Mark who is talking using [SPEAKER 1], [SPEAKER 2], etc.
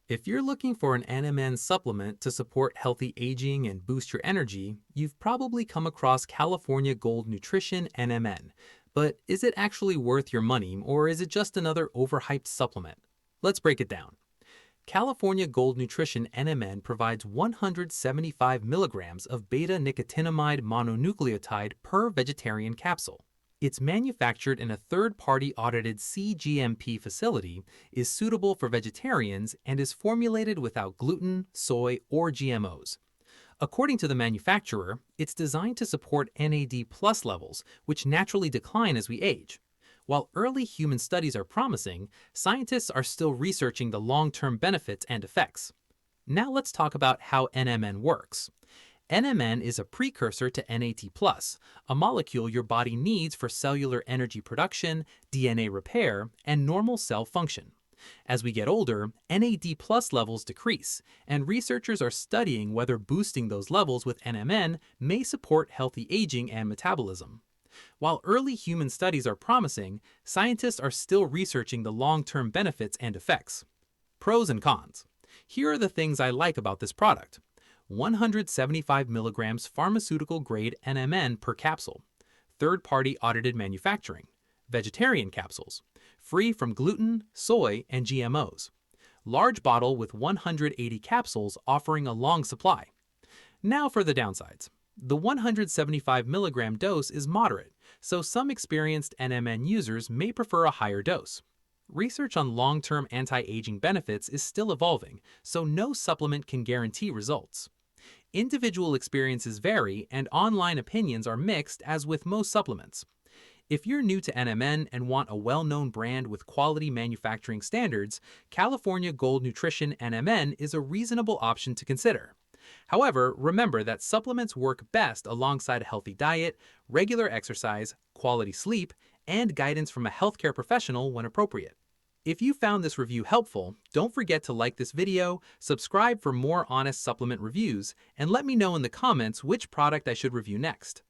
[SPEAKER 1] If you're looking for an NMN supplement to support healthy aging and boost your energy, you've probably come across California Gold Nutrition NMN. But is it actually worth your money, or is it just another overhyped supplement? Let's break it down. California Gold Nutrition NMN provides 175 milligrams of beta-nicotinamide mononucleotide per vegetarian capsule. It's manufactured in a third-party audited CGMP facility, is suitable for vegetarians, and is formulated without gluten, soy, or GMOs. According to the manufacturer, it's designed to support NAD+ levels, which naturally decline as we age. While early human studies are promising, scientists are still researching the long-term benefits and effects. Now let's talk about how NMN works. NMN is a precursor to NAD+, a molecule your body needs for cellular energy production, DNA repair, and normal cell function. As we get older, NAD+ levels decrease, and researchers are studying whether boosting those levels with NMN may support healthy aging and metabolism. While early human studies are promising, scientists are still researching the long-term benefits and effects. Pros and cons. Here are the things I like about this product. 175 milligrams pharmaceutical-grade NMN per capsule. Third-party audited manufacturing. Vegetarian capsules. Free from gluten, soy, and GMOs. Large bottle with 180 capsules offering a long supply. Now for the downsides. The 175 milligram dose is moderate, so some experienced NMN users may prefer a higher dose. Research on long-term anti-aging benefits is still evolving, so no supplement can guarantee results. Individual experiences vary, and online opinions are mixed as with most supplements. If you're new to NMN and want a well-known brand with quality manufacturing standards, California Gold Nutrition NMN is a reasonable option to consider. However, remember that supplements work best alongside a healthy diet, regular exercise, quality sleep, and guidance from a healthcare professional when appropriate. If you found this review helpful, don't forget to like this video, subscribe for more honest supplement reviews, and let me know in the comments which product I should review next.